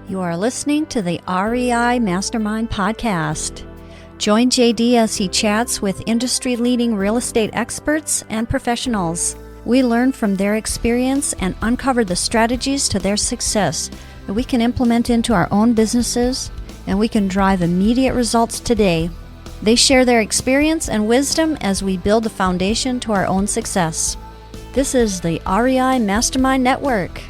You are listening to the REI Mastermind Podcast. Join JD as he chats with industry-leading real estate experts and professionals. We learn from their experience and uncover the strategies to their success that we can implement into our own businesses, and we can drive immediate results today. They share their experience and wisdom as we build a foundation to our own success. This is the REI Mastermind Network.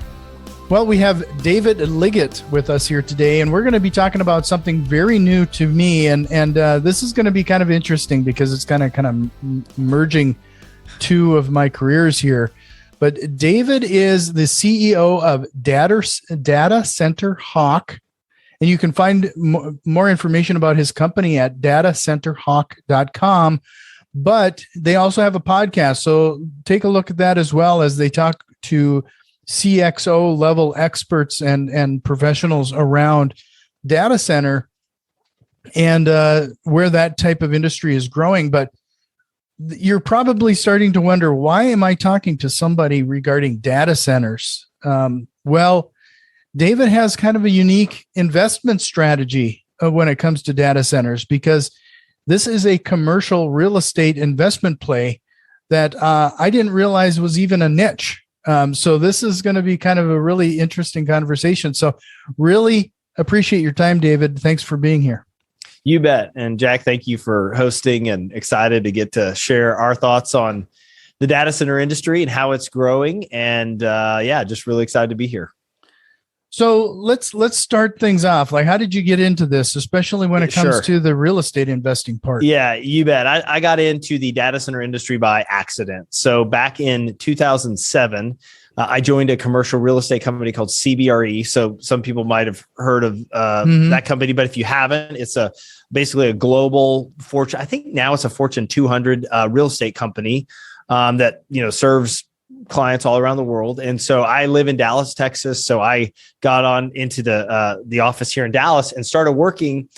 Well, we have David Liggitt with us here today, and we're going to be talking about something very new to me, and this is going to be kind of interesting because it's kind of merging two of my careers here. But David is the CEO of datacenterHawk, and you can find more information about his company at datacenterHawk.com. But they also have a podcast, so take a look at that as well as they talk to CXO level experts and professionals around data center and where that type of industry is growing. But you're probably starting to wonder, why am I talking to somebody regarding data centers? Well, David has kind of a unique investment strategy when it comes to data centers, because this is a commercial real estate investment play that I didn't realize was even a niche. So this is going to be kind of a really interesting conversation. So really appreciate your time, David. Thanks for being here. You bet. And Jack, thank you for hosting, and excited to get to share our thoughts on the data center industry and how it's growing. And just really excited to be here. So let's start things off. Like, how did you get into this, especially when it comes to the real estate investing part? Yeah, you bet. I got into the data center industry by accident. So back in 2007, I joined a commercial real estate company called CBRE. So some people might have heard of that company, but if you haven't, it's basically a global Fortune. I think now it's a Fortune 200 real estate company that serves clients all around the world. And so I live in Dallas, Texas. So I got on into the office here in Dallas and started working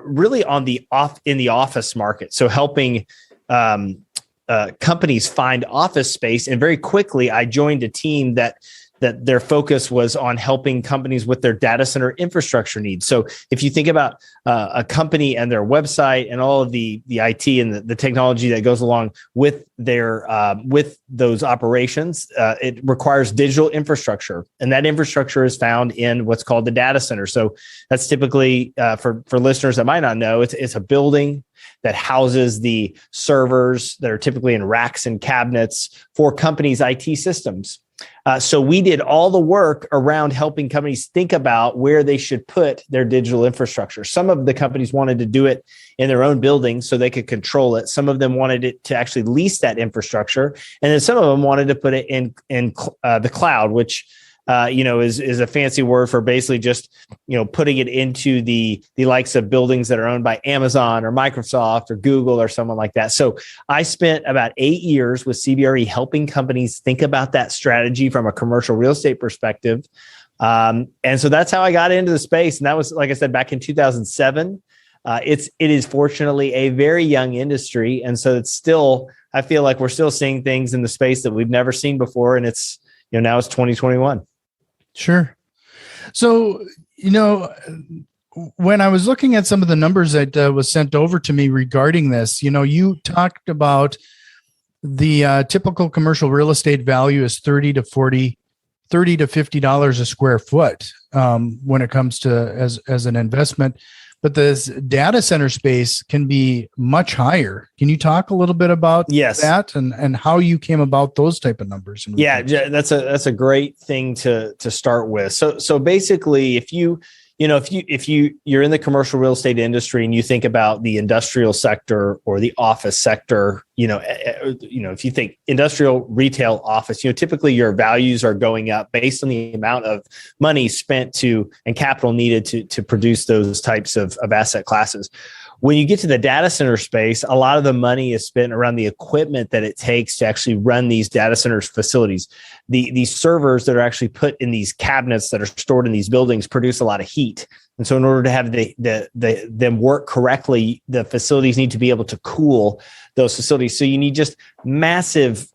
really in the office market. So helping companies find office space. And very quickly, I joined a team that their focus was on helping companies with their data center infrastructure needs. So if you think about a company and their website and all of the IT and the technology that goes along with their with those operations, it requires digital infrastructure, and that infrastructure is found in what's called the data center. So that's typically for listeners that might not know, it's a building that houses the servers that are typically in racks and cabinets for companies' IT systems. So we did all the work around helping companies think about where they should put their digital infrastructure. Some of the companies wanted to do it in their own buildings so they could control it. Some of them wanted it to actually lease that infrastructure. And then some of them wanted to put it in the cloud, which is a fancy word for basically just, putting it into the likes of buildings that are owned by Amazon or Microsoft or Google or someone like that. So I spent about 8 years with CBRE helping companies think about that strategy from a commercial real estate perspective. And so that's how I got into the space. And that was, like I said, back in 2007. It is fortunately a very young industry. And so it's still, I feel like we're still seeing things in the space that we've never seen before. And it's, now it's 2021. Sure. So, when I was looking at some of the numbers that was sent over to me regarding this, you talked about the typical commercial real estate value is $30 to $50 a square foot when it comes to as an investment. But this data center space can be much higher. Can you talk a little bit about that and how you came about those type of numbers? Yeah, that's a great thing to start with. So basically, if you're in the commercial real estate industry and you think about the industrial sector or the office sector, if you think industrial, retail, office, typically your values are going up based on the amount of money spent and capital needed to produce those types of asset classes. When you get to the data center space, a lot of the money is spent around the equipment that it takes to actually run these data centers facilities. These servers that are actually put in these cabinets that are stored in these buildings produce a lot of heat. And so in order to have them work correctly, the facilities need to be able to cool those facilities. So you need just massive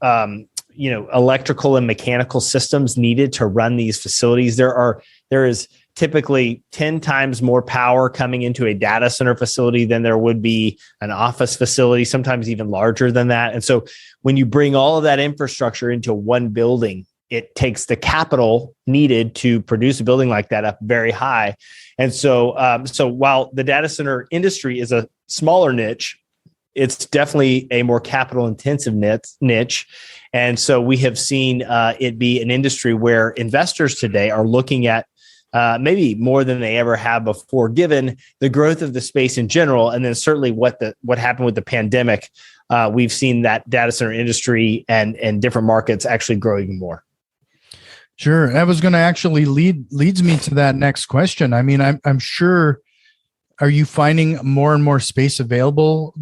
electrical and mechanical systems needed to run these facilities. There is typically 10 times more power coming into a data center facility than there would be an office facility, sometimes even larger than that. And so when you bring all of that infrastructure into one building, it takes the capital needed to produce a building like that up very high. And so, so while the data center industry is a smaller niche, it's definitely a more capital intensive niche. And so we have seen it be an industry where investors today are looking at maybe more than they ever have before, given the growth of the space in general. And then certainly what happened with the pandemic, we've seen that data center industry and different markets actually grow even more. Sure. That was going to actually leads me to that next question. I mean, I'm sure, are you finding more and more space available,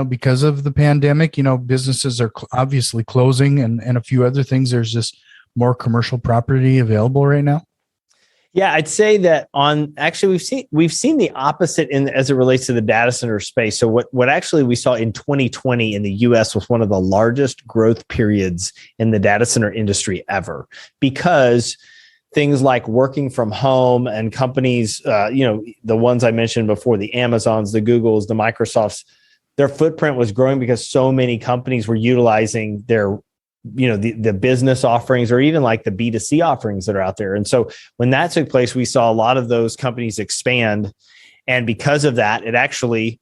because of the pandemic? Businesses are obviously closing and a few other things. There's just more commercial property available right now. Yeah, I'd say that we've seen the opposite as it relates to the data center space. So what actually we saw in 2020 in the US was one of the largest growth periods in the data center industry ever, because things like working from home and companies, the ones I mentioned before, the Amazons, the Googles, the Microsofts, their footprint was growing because so many companies were utilizing their the business offerings or even like the B2C offerings that are out there. And so when that took place, we saw a lot of those companies expand. And because of that, it actually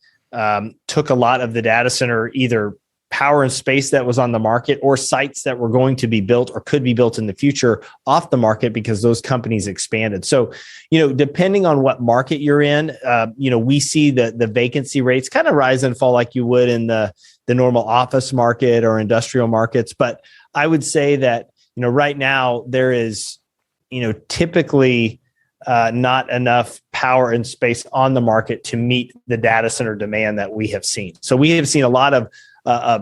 took a lot of the data center, either power and space that was on the market or sites that were going to be built or could be built in the future off the market because those companies expanded. So, depending on what market you're in, we see the vacancy rates kind of rise and fall like you would in the normal office market or industrial markets. But I would say that, right now there is, typically not enough power and space on the market to meet the data center demand that we have seen. So we have seen a lot of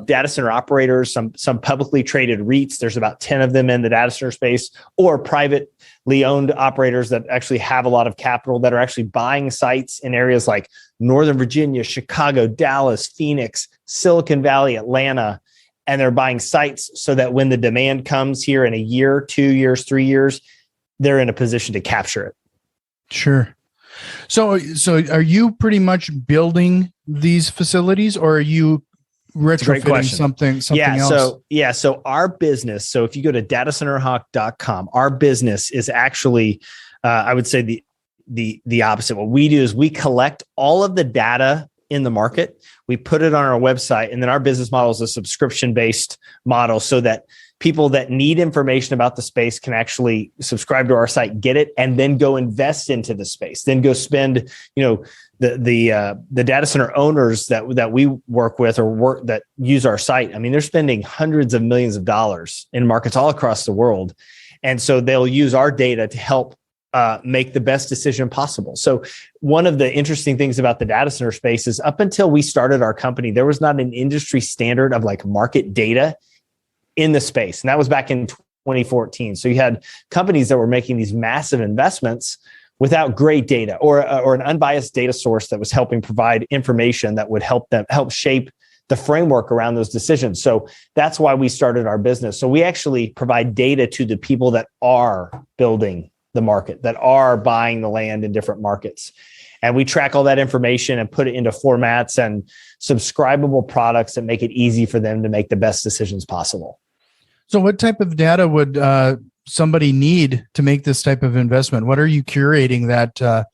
data center operators, some publicly traded REITs. There's about 10 of them in the data center space, or privately owned operators that actually have a lot of capital that are actually buying sites in areas like Northern Virginia, Chicago, Dallas, Phoenix, Silicon Valley, Atlanta. And they're buying sites so that when the demand comes here in a year, 2 years, 3 years, they're in a position to capture it. Sure. So are you pretty much building these facilities, or are you retrofitting something else? So our business, so if you go to datacenterHawk.com, our business is actually, I would say the opposite. What we do is we collect all of the data in the market, we put it on our website, and then our business model is a subscription-based model so that people that need information about the space can actually subscribe to our site, get it, and then go invest into the space, then go spend, the data center owners that we work with that use our site. I mean, they're spending hundreds of millions of dollars in markets all across the world. And so they'll use our data to help make the best decision possible. So one of the interesting things about the data center space is up until we started our company, there was not an industry standard of like market data in the space. And that was back in 2014. So you had companies that were making these massive investments without great data or an unbiased data source that was helping provide information that would help shape the framework around those decisions. So that's why we started our business. So we actually provide data to the people that are building the market, that are buying the land in different markets. And we track all that information and put it into formats and subscribable products that make it easy for them to make the best decisions possible. So what type of data would somebody need to make this type of investment? What are you curating that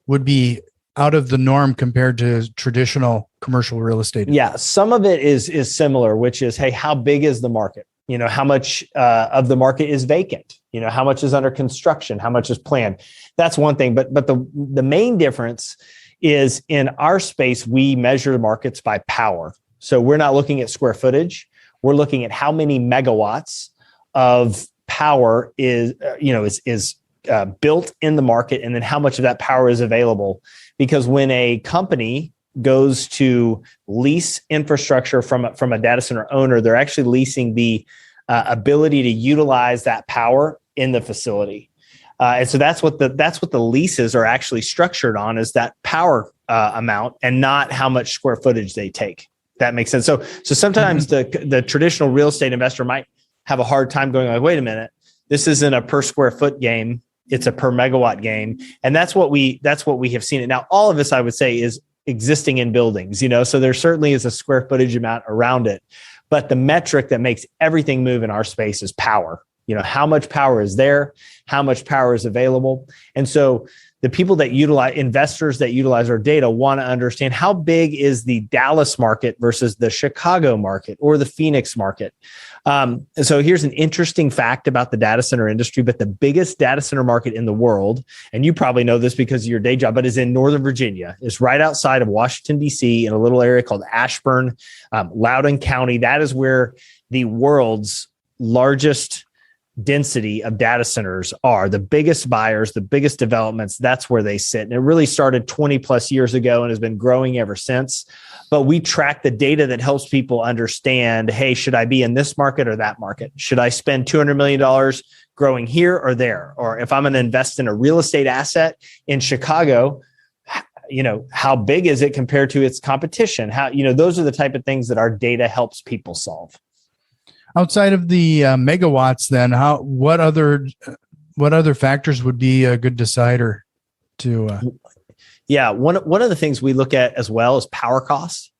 would be out of the norm compared to traditional commercial real estate? Yeah, some of it is similar, which is, hey, how big is the market? How much of the market is vacant? How much is under construction? How much is planned? That's one thing. But the main difference is in our space, we measure markets by power. So we're not looking at square footage. We're looking at how many megawatts of power is built in the market, and then how much of that power is available. Because when a company goes to lease infrastructure from a data center owner, they're actually leasing the ability to utilize that power in the facility. And so that's what the leases are actually structured on, is that power amount and not how much square footage they take. That makes sense. So sometimes the traditional real estate investor might have a hard time going like, wait a minute, this isn't a per square foot game. it's a per megawatt gain. And that's what we have seen. And now all of this, I would say, is existing in buildings, so there certainly is a square footage amount around it. But the metric that makes everything move in our space is power. How much power is there, how much power is available. And so the people that investors that utilize our data want to understand how big is the Dallas market versus the Chicago market or the Phoenix market. And so here's an interesting fact about the data center industry, but the biggest data center market in the world, and you probably know this because of your day job, but is in Northern Virginia. It's right outside of Washington, D.C. in a little area called Ashburn, Loudoun County. That is where the world's largest density of data centers are. The biggest buyers, the biggest developments, that's where they sit. And it really started 20 plus years ago and has been growing ever since. But we track the data that helps people understand, hey, should I be in this market or that market? Should I spend $200 million growing here or there? Or if I'm going to invest in a real estate asset in Chicago, how big is it compared to its competition? Those are the type of things that our data helps people solve. Outside of the megawatts, then what other factors would be a good decider to? Yeah, one of the things we look at as well is power costs.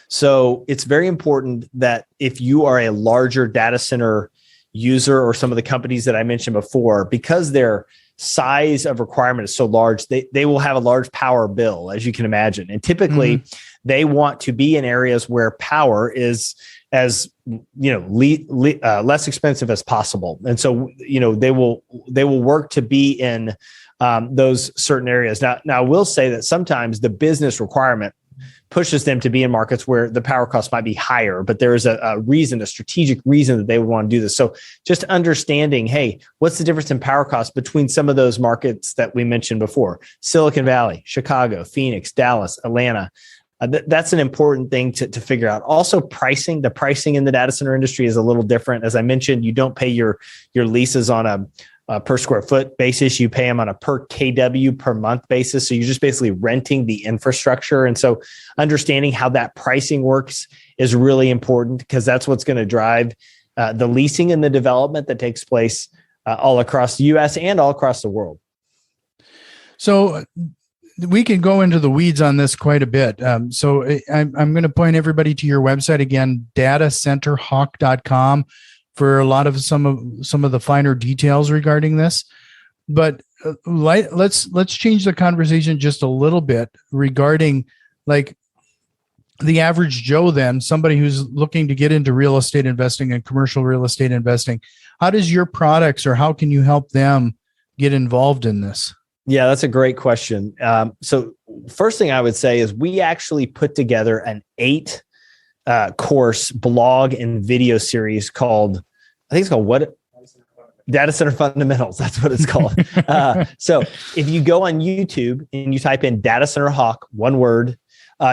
So it's very important that if you are a larger data center user or some of the companies that I mentioned before, because their size of requirement is so large, they will have a large power bill, as you can imagine. And typically they want to be in areas where power is as less expensive as possible. And so, they will work to be in those certain areas. Now I will say that sometimes the business requirement pushes them to be in markets where the power cost might be higher, but there is a strategic reason that they would want to do this. So just understanding, hey, what's the difference in power costs between some of those markets that we mentioned before? Silicon Valley, Chicago, Phoenix, Dallas, Atlanta. That's an important thing to figure out. Also, pricing. The pricing in the data center industry is a little different. As I mentioned, you don't pay your leases on a per square foot basis. You pay them on a per kW per month basis. So you're just basically renting the infrastructure. And so understanding how that pricing works is really important because that's what's going to drive the leasing and the development that takes place all across the U.S. and all across the world. So we can go into the weeds on this quite a bit. So I'm going to point everybody to your website again, datacenterHawk.com, for a lot of some of the finer details regarding this. But let's change the conversation just a little bit regarding like the average Joe, then somebody who's looking to get into real estate investing and commercial real estate investing. How does your products, or how can you help them get involved in this? Yeah, that's a great question. So first thing I would say is we actually put together an 8 course blog and video series called, I think it's called what? Data Center Fundamentals. That's what it's called. So if you go on YouTube and you type in Data Center Hawk, one word,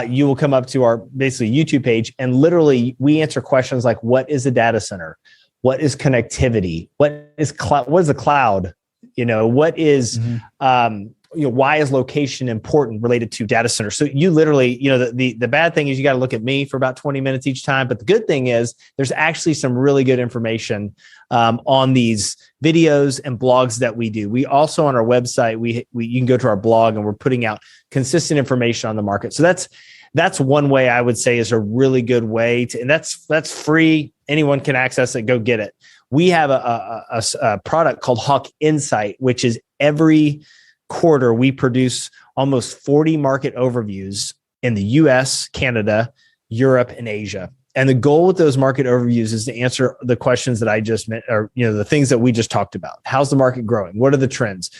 you will come up to our basically YouTube page. And literally we answer questions like, what is a data center? What is connectivity? What is the cloud? What is, why is location important related to data centers? So you literally, the bad thing is you got to look at me for about 20 minutes each time. But the good thing is there's actually some really good information on these videos and blogs that we do. We also on our website, you can go to our blog and we're putting out consistent information on the market. So that's one way I would say is a really good way to, and that's free. Anyone can access it. Go get it. We have a product called Hawk Insight, which is every quarter we produce almost 40 market overviews in the US, Canada, Europe, and Asia. And the goal with those market overviews is to answer the questions that I just meant, or the things that we just talked about. How's the market growing? What are the trends?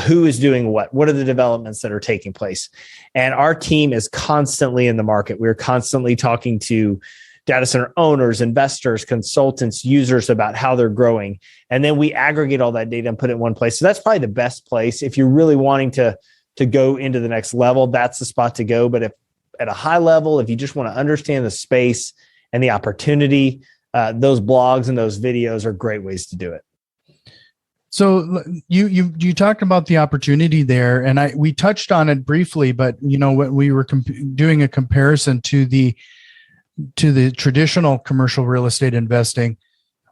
Who is doing what? What are the developments that are taking place? And our team is constantly in the market. We're constantly talking to data center owners, investors, consultants, users about how they're growing. And then we aggregate all that data and put it in one place. So that's probably the best place. If you're really wanting to go into the next level, that's the spot to go. But if at a high level, if you just want to understand the space and the opportunity, those blogs and those videos are great ways to do it. So you talked about the opportunity there, and we touched on it briefly, but when we were doing a comparison to the traditional commercial real estate investing,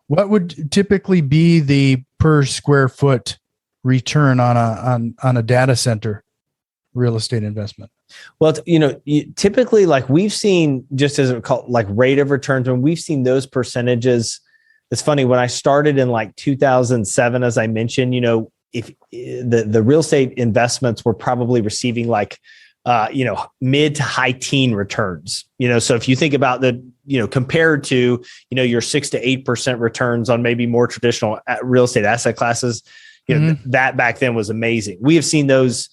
what would typically be the per square foot return on a data center real estate investment? Well, typically, like we've seen, just as called like rate of returns, when we've seen those percentages. It's funny, when I started in like 2007, as I mentioned, if the real estate investments were probably receiving like mid to high teen returns. So if you think about compared to your 6 to 8% returns on maybe more traditional real estate asset classes, that back then was amazing. We have seen those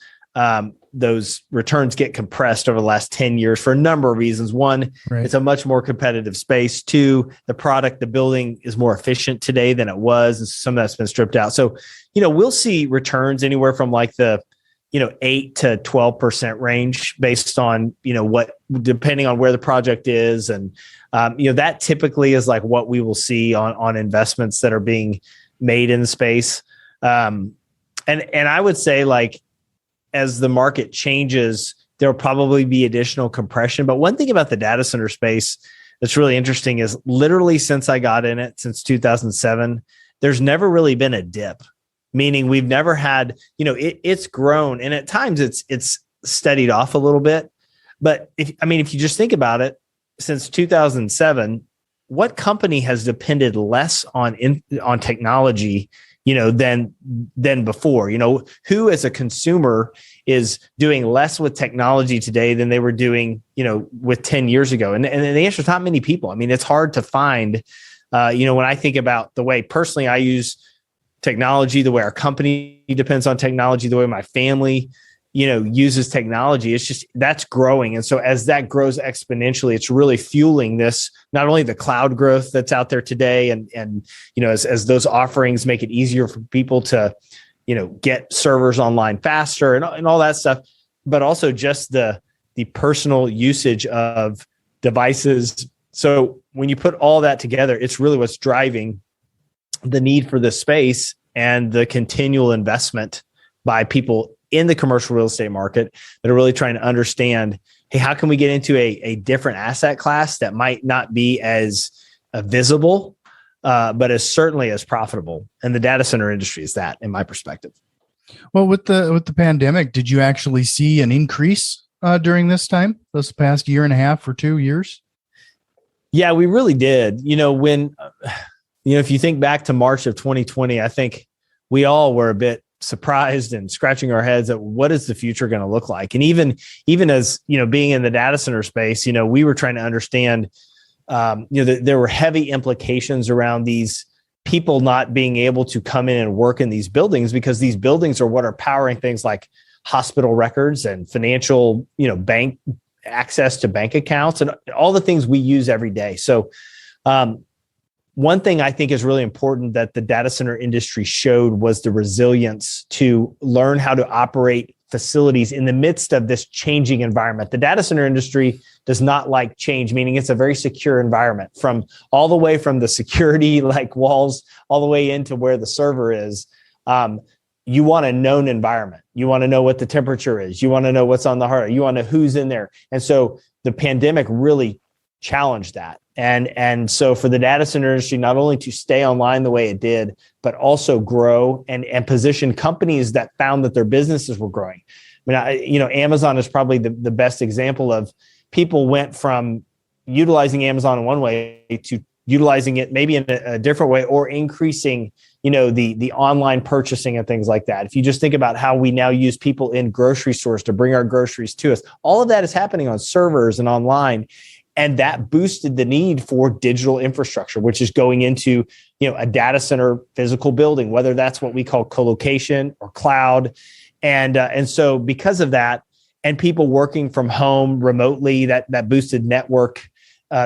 returns get compressed over the last 10 years for a number of reasons. One, right, it's a much more competitive space. Two, the building is more efficient today than it was, and some of that's been stripped out. So, we'll see returns anywhere from like the 8 to 12% range based on, depending on where the project is. And, that typically is like what we will see on investments that are being made in the space. And I would say, like, as the market changes, there'll probably be additional compression. But one thing about the data center space that's really interesting is literally since I got in it, since 2007, there's never really been a dip. Meaning we've never had, it's grown, and at times it's steadied off a little bit. But if you just think about it, since 2007, what company has depended less on technology, than before? Who as a consumer is doing less with technology today than they were doing, with 10 years ago? And the answer is not many people. It's hard to find, when I think about the way personally I use technology, the way our company depends on technology, the way my family, uses technology, it's just, that's growing. And so as that grows exponentially, it's really fueling this, not only the cloud growth that's out there today, and as those offerings make it easier for people to, get servers online faster and all that stuff, but also just the personal usage of devices. So when you put all that together, it's really what's driving the need for this space and the continual investment by people in the commercial real estate market that are really trying to understand, hey, how can we get into a different asset class that might not be as visible, but is certainly as profitable? And the data center industry is that, in my perspective. Well, with the pandemic, did you actually see an increase during this time, this past year and a half or 2 years? Yeah, we really did. When if you think back to March of 2020, I think we all were a bit surprised and scratching our heads at what is the future going to look like. And even as, being in the data center space, we were trying to understand, there were heavy implications around these people not being able to come in and work in these buildings, because these buildings are what are powering things like hospital records and financial, bank access to bank accounts and all the things we use every day. So, one thing I think is really important that the data center industry showed was the resilience to learn how to operate facilities in the midst of this changing environment. The data center industry does not like change, meaning it's a very secure environment, from all the way from the security like walls all the way into where the server is. You want a known environment. You want to know what the temperature is. You want to know what's on the hardware. You want to know who's in there. And so the pandemic really challenged that. And so for the data center industry, not only to stay online the way it did, but also grow and position companies that found that their businesses were growing. Amazon is probably the best example of people went from utilizing Amazon in one way to utilizing it maybe in a different way, or increasing, the online purchasing and things like that. If you just think about how we now use people in grocery stores to bring our groceries to us, all of that is happening on servers and online. And that boosted the need for digital infrastructure, which is going into, a data center physical building, whether that's what we call co-location or cloud. And so because of that, and people working from home remotely, that boosted network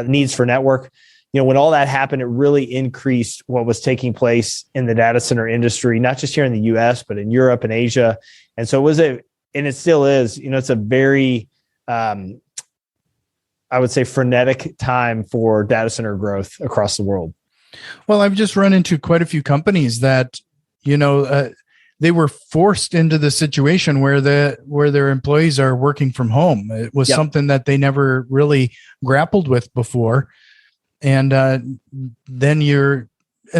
needs for network. When all that happened, it really increased what was taking place in the data center industry, not just here in the US, but in Europe and Asia. And so and it still is, it's a very, I would say, frenetic time for data center growth across the world. Well, I've just run into quite a few companies that, they were forced into the situation where their employees are working from home. It was something that they never really grappled with before. And then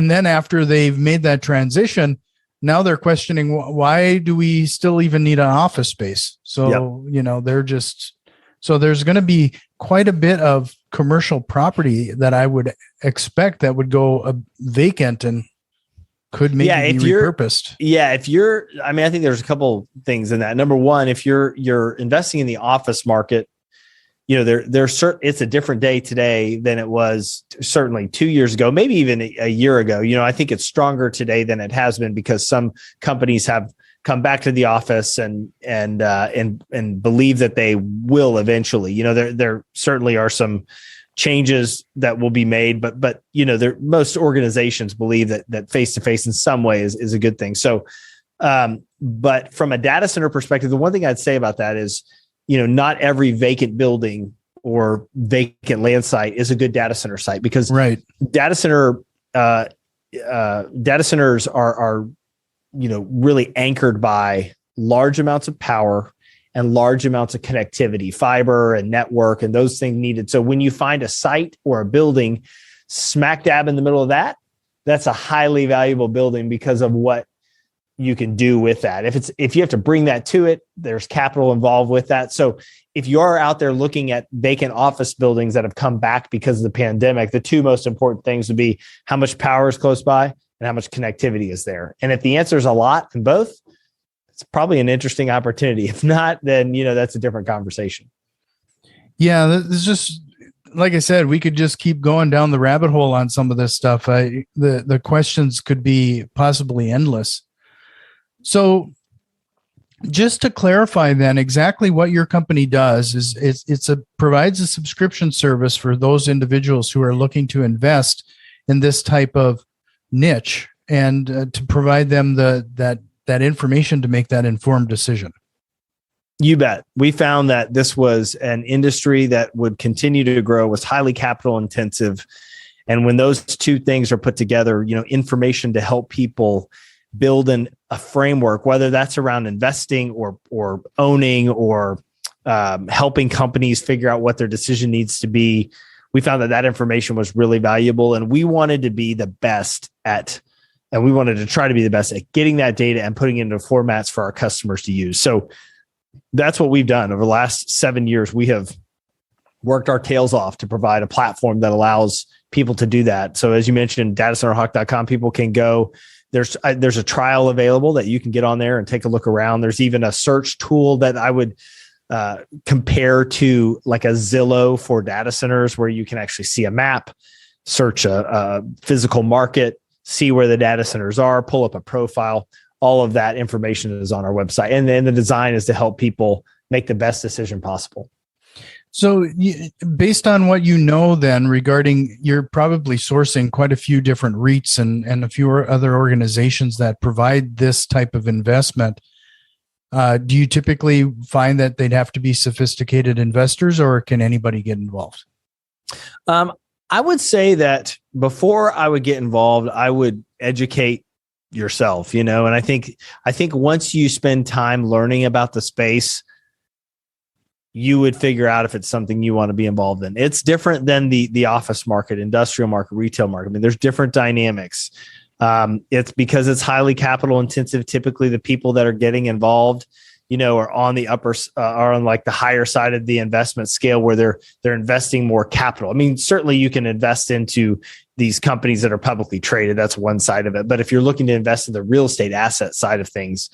after they've made that transition, now they're questioning, why do we still even need an office space? So, so there's going to be quite a bit of commercial property that I would expect that would go vacant and could maybe be repurposed. I think there's a couple things in that. Number one, if you're investing in the office market, it's a different day today than it was certainly 2 years ago, maybe even a year ago. I think it's stronger today than it has been because some companies have come back to the office and believe that they will eventually. There certainly are some changes that will be made, but most organizations believe that face-to-face in some way is a good thing. So, but from a data center perspective, the one thing I'd say about that is, not every vacant building or vacant land site is a good data center site because data centers are really anchored by large amounts of power and large amounts of connectivity, fiber and network and those things needed. So when you find a site or a building smack dab in the middle of that, that's a highly valuable building because of what you can do with that. If you have to bring that to it, there's capital involved with that. So if you're out there looking at vacant office buildings that have come back because of the pandemic, the two most important things would be how much power is close by and how much connectivity is there. And if the answer is a lot in both, it's probably an interesting opportunity. If not, then, that's a different conversation. Yeah. This is just, like I said, we could just keep going down the rabbit hole on some of this stuff. The questions could be possibly endless. So just to clarify then, exactly what your company does is provides a subscription service for those individuals who are looking to invest in this type of niche and to provide them that information to make that informed decision. You bet. We found that this was an industry that would continue to grow, was highly capital intensive. And when those two things are put together, information to help people build a framework, whether that's around investing or owning or helping companies figure out what their decision needs to be. We found that information was really valuable, and we wanted to be the best and we wanted to try to be the best at getting that data and putting it into formats for our customers to use. So that's what we've done over the last 7 years. We have worked our tails off to provide a platform that allows people to do that. So as you mentioned, datacenterHawk.com, people can go. There's a trial available that you can get on there and take a look around. There's even a search tool that I would compare to like a Zillow for data centers, where you can actually see a map, search a physical market, see where the data centers are, pull up a profile. All of that information is on our website. And then the design is to help people make the best decision possible. So based on what you know then regarding, you're probably sourcing quite a few different REITs and a few other organizations that provide this type of investment. Do you typically find that they'd have to be sophisticated investors, or can anybody get involved? I would say that before I would get involved, I would educate yourself, and I think once you spend time learning about the space, you would figure out if it's something you want to be involved in. It's different than the office market, industrial market, retail market. I mean, there's different dynamics. It's because it's highly capital intensive. Typically the people that are getting involved, are on the are on like the higher side of the investment scale, where they're investing more capital. I mean, certainly you can invest into these companies that are publicly traded. That's one side of it. But if you're looking to invest in the real estate asset side of things,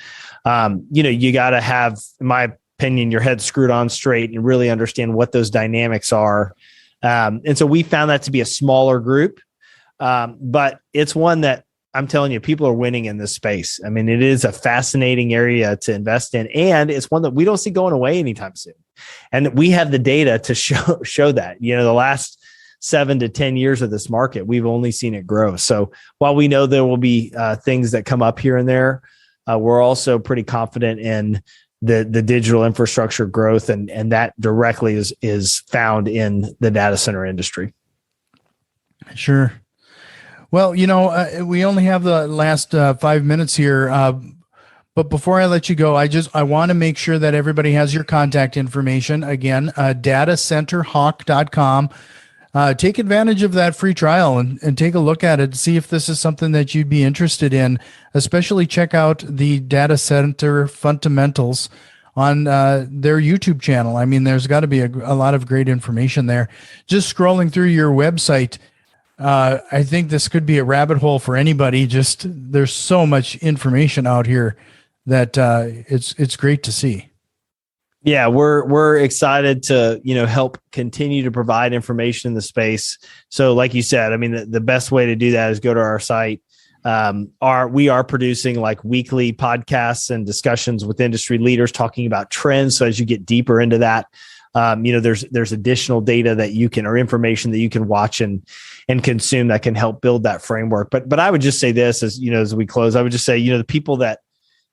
you got to have, in my opinion, your head screwed on straight and really understand what those dynamics are. And so we found that to be a smaller group, but it's one that I'm telling you, people are winning in this space. I mean, it is a fascinating area to invest in, and it's one that we don't see going away anytime soon. And we have the data to show that, the last 7 to 10 years of this market, we've only seen it grow. So while we know there will be things that come up here and there, we're also pretty confident in the digital infrastructure growth, and that directly is found in the data center industry. Sure. Well, we only have the last 5 minutes here, but before I let you go, I want to make sure that everybody has your contact information. Again, datacenterHawk.com. take advantage of that free trial and take a look at it. See if this is something that you'd be interested in. Especially check out the Data Center Fundamentals on their YouTube channel. I mean, there's got to be a lot of great information there. Just scrolling through your website, I think this could be a rabbit hole for anybody. Just there's so much information out here that it's great to see. Yeah, we're excited to, help continue to provide information in the space. So like you said, I mean, the best way to do that is go to our site. We are producing like weekly podcasts and discussions with industry leaders talking about trends. So as you get deeper into that, there's additional data that you can, or information that you can watch and consume that can help build that framework. But I would just say this as we close, I would just say, the people that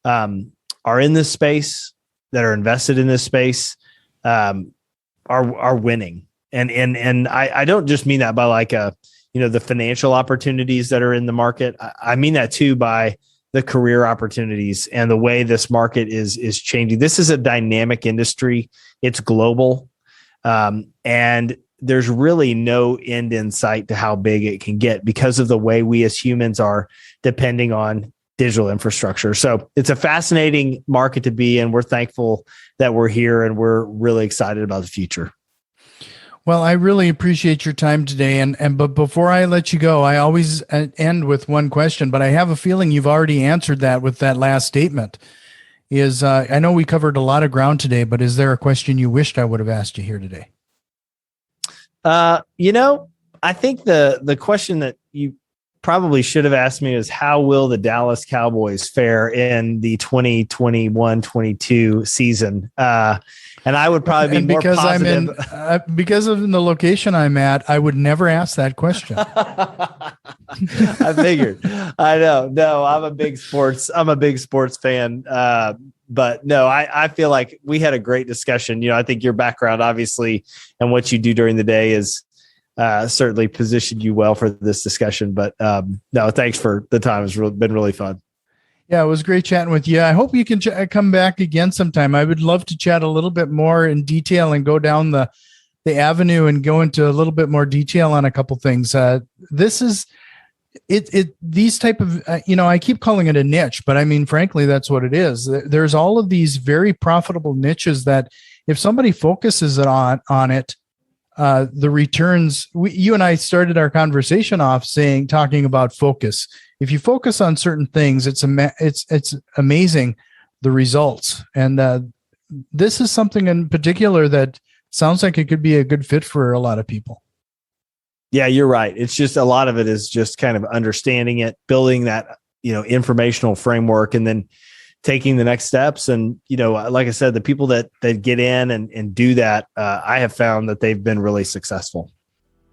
are in this space, that are invested in this space, are winning. And I don't just mean that by like the financial opportunities that are in the market. I mean that too by the career opportunities and the way this market is changing. This is a dynamic industry. It's global. And there's really no end in sight to how big it can get because of the way we as humans are depending on digital infrastructure. So it's a fascinating market to be in. We're thankful that we're here and we're really excited about the future. Well, I really appreciate your time today. But before I let you go, I always end with one question, but I have a feeling you've already answered that with that last statement. I know we covered a lot of ground today, but is there a question you wished I would have asked you here today? I think the question that you probably should have asked me is how will the Dallas Cowboys fare in the 2021-22 season? And I would probably be more positive. Because of the location I'm at, I would never ask that question. I figured. I know. No, I'm a big sports fan. But no, I feel like we had a great discussion. I think your background, obviously, and what you do during the day is certainly positioned you well for this discussion. But no, thanks for the time. It's been really fun. Yeah, it was great chatting with you. I hope you can come back again sometime. I would love to chat a little bit more in detail and go down the avenue and go into a little bit more detail on a couple things. This is these type of, I keep calling it a niche, but I mean, frankly, that's what it is. There's all of these very profitable niches that if somebody focuses on it, the returns, you and I started our conversation off talking about focus. If you focus on certain things, it's amazing the results. And this is something in particular that sounds like it could be a good fit for a lot of people. Yeah, you're right. It's just a lot of it is just kind of understanding it, building that, informational framework, and then taking the next steps. And, like I said, the people that get in and do that, I have found that they've been really successful.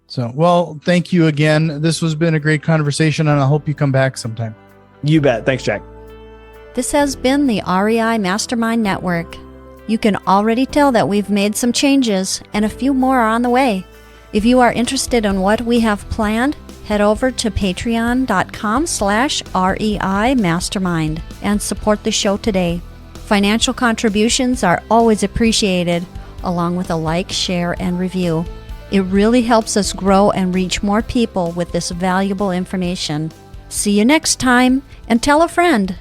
So, well, thank you again. This has been a great conversation, and I hope you come back sometime. You bet. Thanks, Jack. This has been the REI Mastermind Network. You can already tell that we've made some changes, and a few more are on the way. If you are interested in what we have planned, head over to patreon.com/REI Mastermind and support the show today. Financial contributions are always appreciated, along with a like, share, and review. It really helps us grow and reach more people with this valuable information. See you next time, and tell a friend.